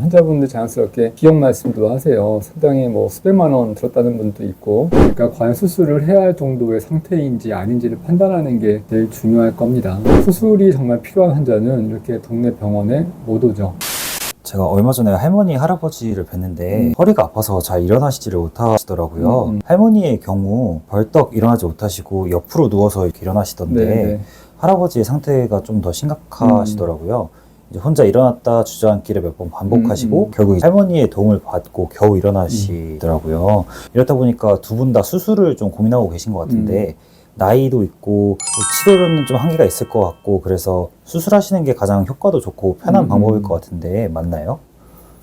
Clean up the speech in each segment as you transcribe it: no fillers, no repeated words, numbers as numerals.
환자분들 자연스럽게 비용 말씀도 하세요. 상당히 뭐 수백만 원 들었다는 분도 있고, 그러니까 과연 수술을 해야 할 정도의 상태인지 아닌지를 판단하는 게 제일 중요할 겁니다. 수술이 정말 필요한 환자는 이렇게 동네 병원에 못 오죠. 제가 얼마 전에 할머니, 할아버지를 뵀는데 허리가 아파서 잘 일어나시지를 못하시더라고요. 할머니의 경우 벌떡 일어나지 못하시고 옆으로 누워서 이렇게 일어나시던데 네네. 할아버지의 상태가 좀 더 심각하시더라고요. 이제 혼자 일어났다 주저앉기를 몇 번 반복하시고 결국 할머니의 도움을 받고 겨우 일어나시더라고요. 이렇다 보니까 두 분 다 수술을 좀 고민하고 계신 것 같은데 나이도 있고 치료로는 좀 한계가 있을 것 같고 그래서 수술하시는 게 가장 효과도 좋고 편한 방법일 것 같은데 맞나요?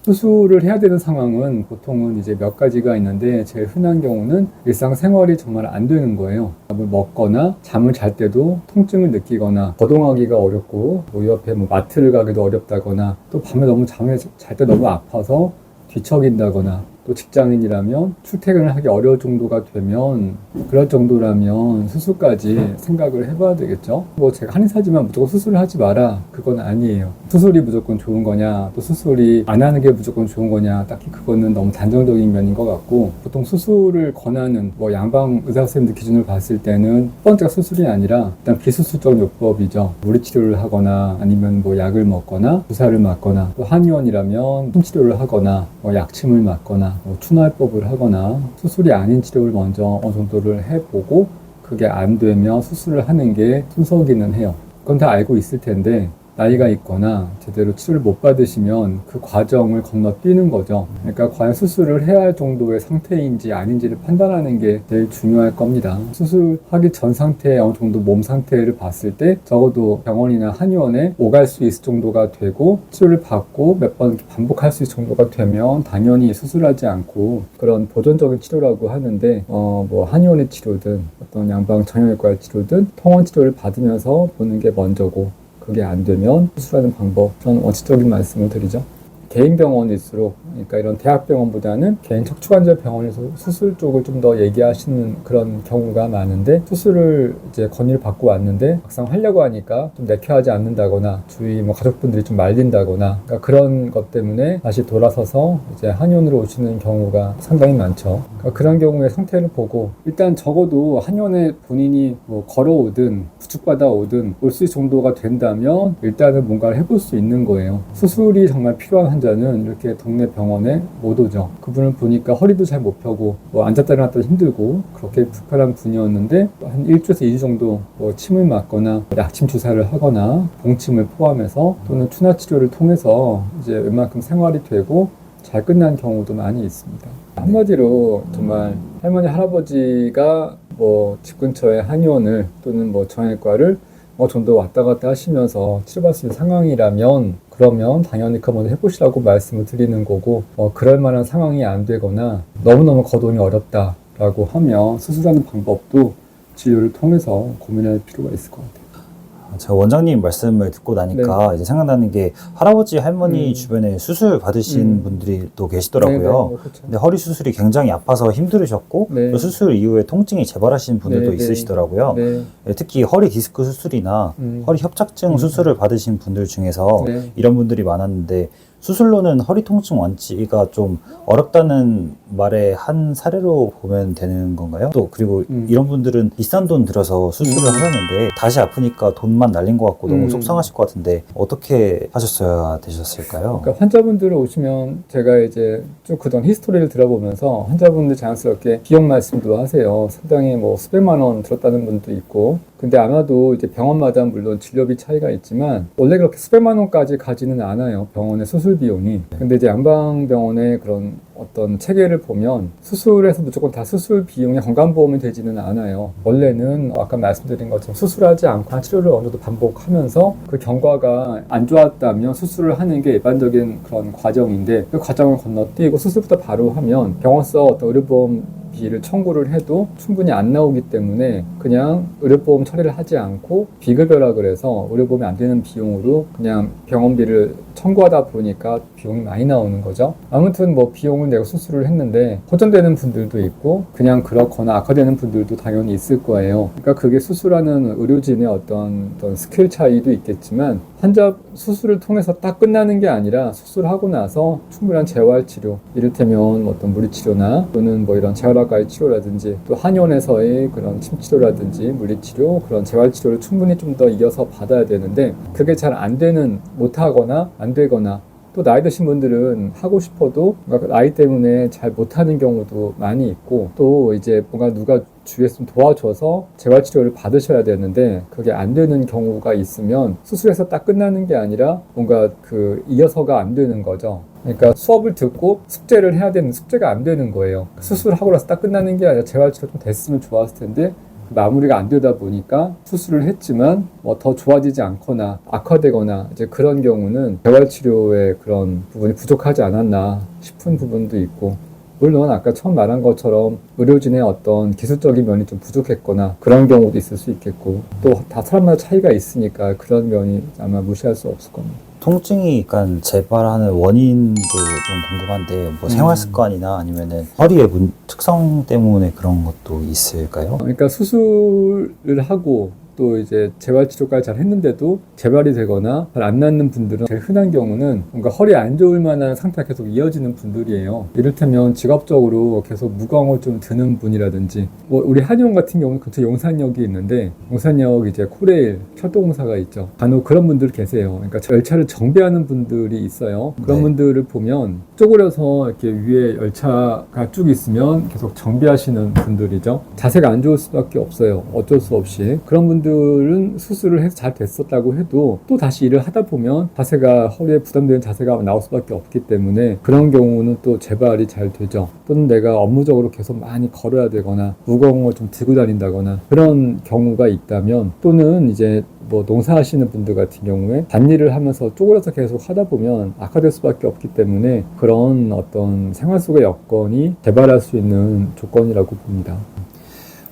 수술을 해야 되는 상황은 보통은 이제 몇 가지가 있는데 제일 흔한 경우는 일상생활이 정말 안 되는 거예요. 밥을 먹거나 잠을 잘 때도 통증을 느끼거나 거동하기가 어렵고 뭐 옆에 뭐 마트를 가기도 어렵다거나 또 밤에 너무 잠을 잘 때 너무 아파서 뒤척인다거나 또 직장인이라면 출퇴근을 하기 어려울 정도가 되면 그럴 정도라면 수술까지 생각을 해봐야 되겠죠. 뭐 제가 한의사지만 무조건 수술을 하지 마라 그건 아니에요. 수술이 무조건 좋은 거냐 또 수술이 안 하는 게 무조건 좋은 거냐 딱히 그거는 너무 단정적인 면인 것 같고 보통 수술을 권하는 뭐 양방 의사 선생님들 기준으로 봤을 때는 첫 번째가 수술이 아니라 일단 비수술적 요법이죠. 물리치료를 하거나 아니면 뭐 약을 먹거나 주사를 맞거나 또 한의원이라면 숨치료를 하거나 뭐 약침을 맞거나 추나요법을 하거나 수술이 아닌 치료를 먼저 어느 정도를 해보고 그게 안 되면 수술을 하는 게 순서기는 해요. 그건 다 알고 있을 텐데 나이가 있거나 제대로 치료를 못 받으시면 그 과정을 건너뛰는 거죠. 그러니까 과연 수술을 해야 할 정도의 상태인지 아닌지를 판단하는 게 제일 중요할 겁니다. 수술하기 전 상태의 어느 정도 몸 상태를 봤을 때 적어도 병원이나 한의원에 오갈 수 있을 정도가 되고 치료를 받고 몇 번 반복할 수 있을 정도가 되면 당연히 수술하지 않고 그런 보존적인 치료라고 하는데 뭐 한의원의 치료든 어떤 양방 정형외과의 치료든 통원 치료를 받으면서 보는 게 먼저고 그게 안 되면 수술하는 방법, 저는 원칙적인 말씀을 드리죠. 개인 병원일수록, 그러니까 이런 대학병원보다는 개인 척추관절 병원에서 수술 쪽을 좀 더 얘기하시는 그런 경우가 많은데 수술을 이제 건의를 받고 왔는데 막상 하려고 하니까 좀 내켜하지 않는다거나 주위 뭐 가족분들이 좀 말린다거나 그러니까 그런 것 때문에 다시 돌아서서 이제 한의원으로 오시는 경우가 상당히 많죠. 그러니까 그런 경우에 상태를 보고 일단 적어도 한의원에 본인이 뭐 걸어오든 부축받아 오든 올 수 있을 정도가 된다면 일단은 뭔가를 해볼 수 있는 거예요. 수술이 정말 필요한 환자는 이렇게 동네 병원에 못 오죠. 그분을 보니까 허리도 잘 못 펴고 뭐 앉았다 일어났다 힘들고 그렇게 불편한 분이었는데 한 일주에서 2주 정도 뭐 침을 맞거나 약침 주사를 하거나 봉침을 포함해서 또는 추나 치료를 통해서 이제 웬만큼 생활이 되고 잘 끝난 경우도 많이 있습니다. 한마디로 정말 할머니 할아버지가 뭐 집 근처에 한의원을 또는 뭐 정형외과를 정도 왔다 갔다 하시면서 치료받을 수 있는 상황이라면 그러면 당연히 그거 먼저 해보시라고 말씀을 드리는 거고 그럴 만한 상황이 안 되거나 너무너무 거동이 어렵다라고 하면 수술하는 방법도 진료를 통해서 고민할 필요가 있을 것 같아요. 제가 원장님 말씀을 듣고 나니까 이제 생각나는 게 할아버지 할머니 주변에 수술 받으신 분들이 또 계시더라고요. 그렇죠. 근데 허리 수술이 굉장히 아파서 힘들으셨고 또 수술 이후에 통증이 재발하신 분들도 있으시더라고요. 특히 허리 디스크 수술이나 허리 협착증 수술을 받으신 분들 중에서 이런 분들이 많았는데 수술로는 허리 통증 완치가 좀 어렵다는 말의 한 사례로 보면 되는 건가요? 또 그리고 이런 분들은 비싼 돈 들여서 수술을 하셨는데 다시 아프니까 돈만 날린 것 같고 너무 속상하실 것 같은데 어떻게 하셨어야 되셨을까요? 그러니까 환자분들 오시면 제가 이제 쭉 그동안 히스토리를 들어보면서 환자분들 자연스럽게 비용 말씀도 하세요. 상당히 뭐 수백만 원 들었다는 분도 있고 근데 아마도 이제 병원마다 물론 진료비 차이가 있지만 원래 그렇게 수백만 원까지 가지는 않아요. 병원의 수술 비용이. 근데 이제 양방병원의 그런 어떤 체계를 보면 수술에서 무조건 다 수술 비용이 건강보험이 되지는 않아요. 원래는 아까 말씀드린 것처럼 수술하지 않고 치료를 어느 정도 반복하면서 그 경과가 안 좋았다면 수술을 하는 게 일반적인 그런 과정인데 그 과정을 건너뛰고 수술부터 바로 하면 병원서 어떤 의료보험 비를 청구를 해도 충분히 안 나오기 때문에 그냥 의료보험 처리를 하지 않고 비급여라 그래서 의료보험이 안 되는 비용으로 그냥 병원비를 청구하다 보니까 비용이 많이 나오는 거죠. 아무튼 뭐 비용을 내고 수술을 했는데 호전되는 분들도 있고 그냥 그렇거나 악화되는 분들도 당연히 있을 거예요. 그러니까 그게 수술하는 의료진의 어떤 스킬 차이도 있겠지만 환자 수술을 통해서 딱 끝나는 게 아니라 수술하고 나서 충분한 재활 치료, 이를테면 어떤 물리치료나 또는 뭐 이런 재활학과의 치료라든지 또 한의원에서의 그런 침치료라든지 물리치료, 그런 재활 치료를 충분히 좀 더 이어서 받아야 되는데 그게 잘 안 되는, 못하거나 안 되거나 또 나이 드신 분들은 하고 싶어도 나이 때문에 잘 못하는 경우도 많이 있고 또 이제 뭔가 누가 주위에서 좀 도와줘서 재활치료를 받으셔야 되는데 그게 안 되는 경우가 있으면 수술해서 딱 끝나는 게 아니라 뭔가 그 이어서가 안 되는 거죠. 그러니까 수업을 듣고 숙제를 해야 되는 숙제가 안 되는 거예요. 수술하고 나서 딱 끝나는 게 아니라 재활치료 좀 됐으면 좋았을 텐데 마무리가 안 되다 보니까 수술을 했지만 뭐 더 좋아지지 않거나 악화되거나 이제 그런 경우는 재활치료의 그런 부분이 부족하지 않았나 싶은 부분도 있고, 물론 아까 처음 말한 것처럼 의료진의 어떤 기술적인 면이 좀 부족했거나 그런 경우도 있을 수 있겠고 또 다 사람마다 차이가 있으니까 그런 면이 아마 무시할 수 없을 겁니다. 통증이 약간 재발하는 원인도 좀 궁금한데 뭐 생활 습관이나 아니면은 허리의 특성 때문에 그런 것도 있을까요? 그러니까 수술을 하고 또 이제 재활치료까지 잘 했는데도 재발이 되거나 잘 안 낫는 분들은 제일 흔한 경우는 뭔가 허리 안 좋을 만한 상태가 계속 이어지는 분들이에요. 이를테면 직업적으로 계속 무거운 좀 드는 분이라든지 뭐 우리 한의원 같은 경우는 근처 용산역이 있는데 용산역 이제 코레일 철도공사가 있죠. 간혹 그런 분들 계세요. 그러니까 열차를 정비하는 분들이 있어요. 그런 네. 분들을 보면 쪼그려서 이렇게 위에 열차가 쭉 있으면 계속 정비하시는 분들이죠. 자세가 안 좋을 수밖에 없어요. 어쩔 수 없이. 그런 분들은 수술을 해서 잘 됐었다고 해도 또 다시 일을 하다 보면 자세가, 허리에 부담되는 자세가 나올 수밖에 없기 때문에 그런 경우는 또 재발이 잘 되죠. 또는 내가 업무적으로 계속 많이 걸어야 되거나 무거운 걸 좀 들고 다닌다거나 그런 경우가 있다면, 또는 이제 뭐 농사하시는 분들 같은 경우에 단일을 하면서 쪼그려서 계속 하다 보면 악화될 수밖에 없기 때문에 그런 어떤 생활 속의 여건이 재발할 수 있는 조건이라고 봅니다.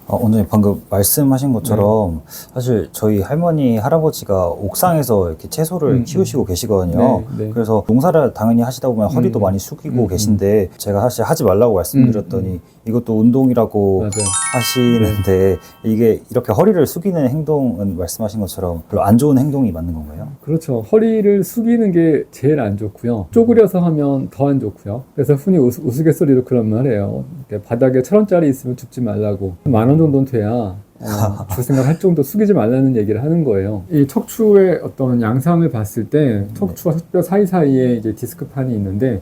원장님 방금 말씀하신 것처럼 사실 저희 할머니, 할아버지가 옥상에서 이렇게 채소를 키우시고 계시거든요. 그래서 농사를 당연히 하시다 보면 허리도 많이 숙이고 계신데 제가 사실 하지 말라고 말씀드렸더니 이것도 운동이라고 하시는데 이게 이렇게 허리를 숙이는 행동은 말씀하신 것처럼 별로 안 좋은 행동이 맞는 건가요? 그렇죠. 허리를 숙이는 게 제일 안 좋고요. 쪼그려서 하면 더 안 좋고요. 그래서 흔히 우스갯소리로 그런 말 해요. 바닥에 1,000원짜리 있으면 줍지 말라고. 10,000원 정도는 돼야 줄 생각할 정도 숙이지 말라는 얘기를 하는 거예요. 이 척추의 어떤 양상을 봤을 때 척추와 척뼈 사이사이에 이제 디스크판이 있는데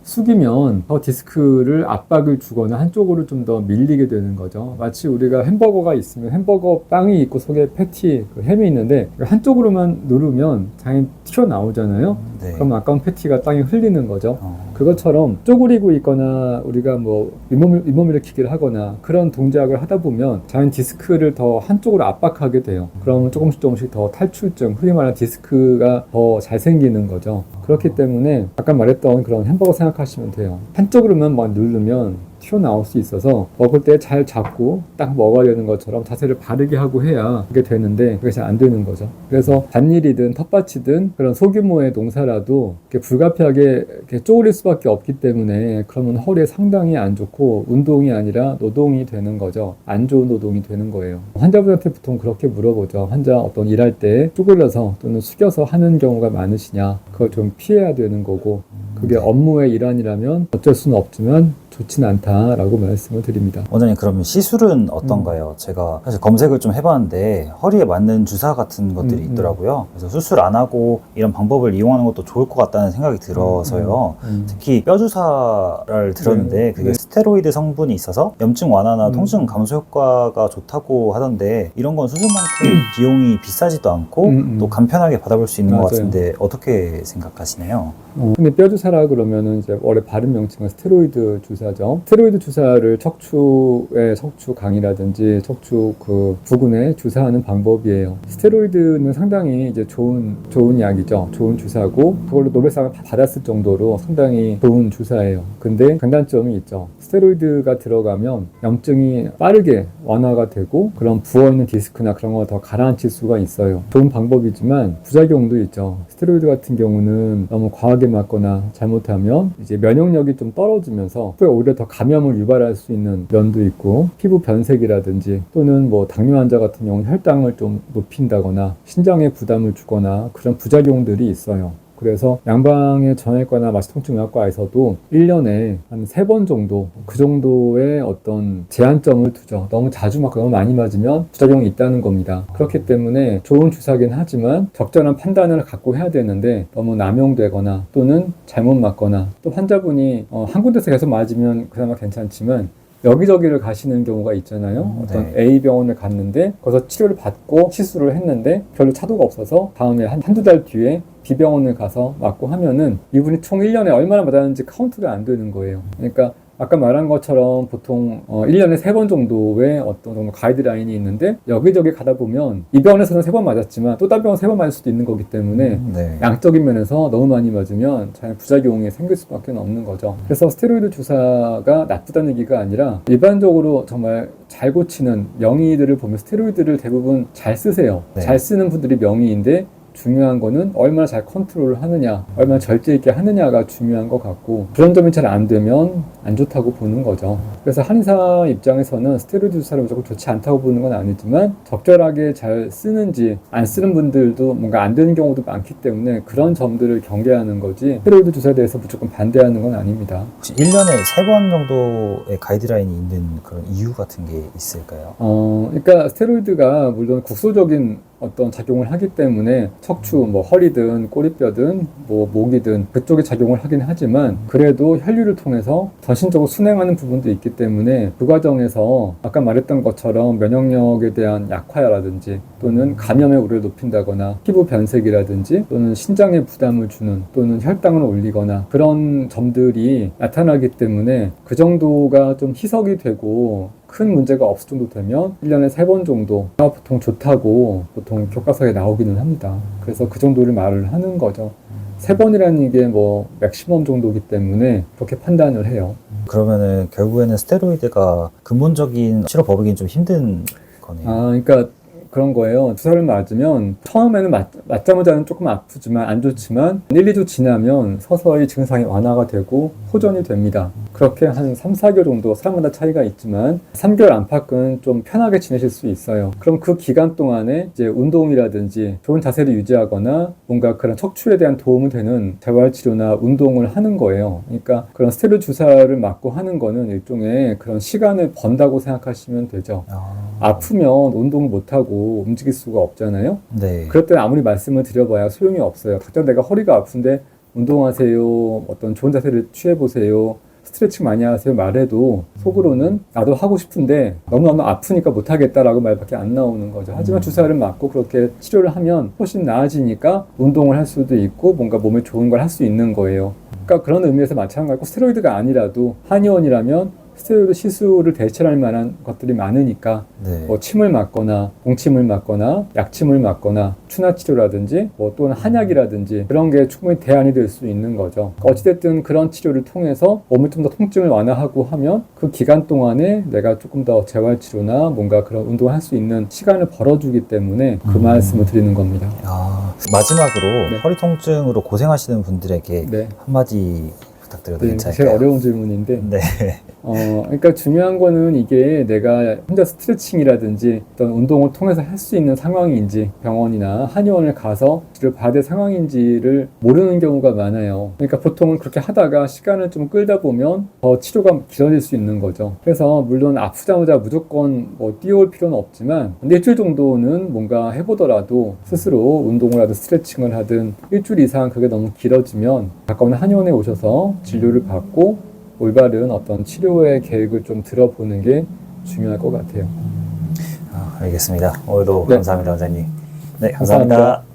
숙이면 더 디스크를 압박을 주거나 한쪽으로 좀 더 밀리게 되는 거죠. 마치 우리가 햄버거가 있으면 햄버거 빵이 있고 속에 패티, 그 햄이 있는데 한쪽으로만 누르면 당연히 튀어나오잖아요. 그럼 아까운 패티가 땅에 흘리는 거죠. 그것처럼 쪼그리고 있거나 우리가 뭐 윗몸 일으키기를 하거나 그런 동작을 하다 보면 자연 디스크를 더 한쪽으로 압박하게 돼요. 그러면 조금씩 더 탈출증, 흔히 말하는 디스크가 더 잘 생기는 거죠. 그렇기 때문에 아까 말했던 그런 햄버거 생각하시면 돼요. 한쪽으로만 막 누르면 튀어나올 수 있어서 먹을 때 잘 잡고 딱 먹어야 되는 것처럼 자세를 바르게 하고 해야 그게 되는데 그게 잘 안 되는 거죠. 그래서 밭일이든 텃밭이든 그런 소규모의 농사라도 이렇게 불가피하게 이렇게 쪼그릴 수밖에 없기 때문에 그러면 허리에 상당히 안 좋고 운동이 아니라 노동이 되는 거죠. 안 좋은 노동이 되는 거예요. 환자분한테 보통 그렇게 물어보죠. 환자 어떤 일할 때 쪼그려서 또는 숙여서 하는 경우가 많으시냐. 그걸 좀 피해야 되는 거고 그게 업무의 일환이라면 어쩔 수는 없지만 좋진 않다라고 말씀을 드립니다. 원장님 그러면 시술은 어떤가요? 제가 사실 검색을 좀 해봤는데 허리에 맞는 주사 같은 것들이 있더라고요. 그래서 수술 안 하고 이런 방법을 이용하는 것도 좋을 것 같다는 생각이 들어서요. 특히 뼈 주사를 들었는데 그게 스테로이드 성분이 있어서 염증 완화나 통증 감소 효과가 좋다고 하던데 이런 건 수술만큼 비용이 비싸지도 않고 또 간편하게 받아볼 수 있는 것 같은데 어떻게 생각하시나요? 근데 뼈 주사라 그러면은 이제 원래 바른 명칭은 스테로이드 주사죠. 스테로이드 주사를 척추의 척추강이라든지 척추 그 부근에 주사하는 방법이에요. 스테로이드는 상당히 이제 좋은 약이죠. 좋은 주사고 그걸로 노벨상을 받았을 정도로 상당히 좋은 주사예요. 근데 장단점이 있죠. 스테로이드가 들어가면 염증이 빠르게 완화가 되고 그런 부어있는 디스크나 그런 거 더 가라앉힐 수가 있어요. 좋은 방법이지만 부작용도 있죠. 스테로이드 같은 경우는 너무 과하게 맞거나 잘못하면 이제 면역력이 좀 떨어지면서 후에 오히려 더 감염을 유발할 수 있는 면도 있고, 피부 변색이라든지 또는 뭐 당뇨 환자 같은 경우는 혈당을 좀 높인다거나 신장에 부담을 주거나 그런 부작용들이 있어요. 그래서 양방의 정형외과나 마취통증의학과에서도 1년에 한 3번 정도, 그 정도의 어떤 제한점을 두죠. 너무 자주 맞고 너무 많이 맞으면 부작용이 있다는 겁니다. 그렇기 때문에 좋은 주사긴 하지만 적절한 판단을 갖고 해야 되는데, 너무 남용되거나 또는 잘못 맞거나, 또 환자분이 한 군데서 계속 맞으면 그나마 괜찮지만 여기저기를 가시는 경우가 있잖아요. 어떤 A 병원을 갔는데 거기서 치료를 받고 시술을 했는데 별로 차도가 없어서 다음에 한두 달 뒤에 B 병원을 가서 맞고 하면은 이분이 총 1년에 얼마나 맞았는지 카운트가 안 되는 거예요. 그러니까 아까 말한 것처럼 보통 1년에 3번 정도의 어떤 정도 가이드라인이 있는데, 여기저기 가다 보면 이 병원에서는 3번 맞았지만 또 다른 병원 3번 맞을 수도 있는 거기 때문에 양적인 면에서 너무 많이 맞으면 잘 부작용이 생길 수밖에 없는 거죠. 그래서 스테로이드 주사가 나쁘다는 얘기가 아니라, 일반적으로 정말 잘 고치는 명의들을 보면 스테로이드를 대부분 잘 쓰세요. 잘 쓰는 분들이 명의인데, 중요한 거는 얼마나 잘 컨트롤을 하느냐, 얼마나 절제 있게 하느냐가 중요한 것 같고, 그런 점이 잘 안 되면 안 좋다고 보는 거죠. 그래서 한의사 입장에서는 스테로이드 주사를 무조건 좋지 않다고 보는 건 아니지만, 적절하게 잘 쓰는지, 안 쓰는 분들도 뭔가 안 되는 경우도 많기 때문에 그런 점들을 경계하는 거지, 스테로이드 주사에 대해서 무조건 반대하는 건 아닙니다. 혹시 1년에 3번 정도의 가이드라인이 있는 그런 이유 같은 게 있을까요? 그러니까 스테로이드가 물론 국소적인 어떤 작용을 하기 때문에 척추, 뭐 허리든 꼬리뼈든 뭐 목이든 그쪽에 작용을 하긴 하지만, 그래도 혈류를 통해서 전신적으로 순행하는 부분도 있기 때문에 그 과정에서 아까 말했던 것처럼 면역력에 대한 약화라든지 또는 감염의 우려를 높인다거나 피부 변색이라든지 또는 신장에 부담을 주는 또는 혈당을 올리거나 그런 점들이 나타나기 때문에, 그 정도가 좀 희석이 되고 큰 문제가 없을 정도 되면 1년에 3번 정도가 보통 좋다고 보통 교과서에 나오기는 합니다. 그래서 그 정도를 말을 하는 거죠. 3번이라는 게 뭐 맥시멈 정도이기 때문에 그렇게 판단을 해요. 그러면은 결국에는 스테로이드가 근본적인 치료 법이긴 좀 힘든 거네요. 그러니까 그런 거예요. 주사를 맞으면 처음에는 맞자마자는 조금 아프지만 안 좋지만 1, 2주 지나면 서서히 증상이 완화가 되고 호전이 됩니다. 그렇게 한 3, 4개월 정도, 사람마다 차이가 있지만 3개월 안팎은 좀 편하게 지내실 수 있어요. 그럼 그 기간 동안에 이제 운동이라든지 좋은 자세를 유지하거나 뭔가 그런 척추에 대한 도움이 되는 재활치료나 운동을 하는 거예요. 그러니까 그런 스테로이드 주사를 맞고 하는 거는 일종의 그런 시간을 번다고 생각하시면 되죠. 아프면 운동 못하고 움직일 수가 없잖아요. 그럴 때 아무리 말씀을 드려봐야 소용이 없어요. 각자 내가 허리가 아픈데 운동하세요, 어떤 좋은 자세를 취해보세요, 스트레칭 많이 하세요 말해도 속으로는 나도 하고 싶은데 너무너무 아프니까 못하겠다라고 말밖에 안 나오는 거죠. 하지만 주사를 맞고 그렇게 치료를 하면 훨씬 나아지니까 운동을 할 수도 있고 뭔가 몸에 좋은 걸 할 수 있는 거예요. 그러니까 그런 의미에서 마찬가지고, 스테로이드가 아니라도 한의원이라면 스테로이드 시술을 대체할 만한 것들이 많으니까 뭐 침을 맞거나 봉침을 맞거나 약침을 맞거나 추나치료라든지 뭐 또는 한약이라든지 그런 게 충분히 대안이 될 수 있는 거죠. 어찌됐든 그런 치료를 통해서 몸을 좀 더 통증을 완화하고 하면 그 기간 동안에 내가 조금 더 재활치료나 뭔가 그런 운동을 할 수 있는 시간을 벌어주기 때문에 그 말씀을 드리는 겁니다. 마지막으로 허리 통증으로 고생하시는 분들에게 한마디 부탁드려도 괜찮을까요? 제일 어려운 질문인데, 그러니까 중요한 거는 이게 내가 혼자 스트레칭이라든지 어떤 운동을 통해서 할 수 있는 상황인지, 병원이나 한의원을 가서 치료를 받을 상황인지를 모르는 경우가 많아요. 그러니까 보통은 그렇게 하다가 시간을 좀 끌다 보면 더 치료가 길어질 수 있는 거죠. 그래서 물론 아프자마자 무조건 뭐 뛰어올 필요는 없지만 일주일 정도는 뭔가 해보더라도 스스로 운동을 하든 스트레칭을 하든 일주일 이상 그게 너무 길어지면 가까운 한의원에 오셔서 진료를 받고 올바른 어떤 치료의 계획을 좀 들어보는 게 중요할 것 같아요. 알겠습니다. 오늘도 감사합니다, 원장님. 감사합니다. 감사합니다.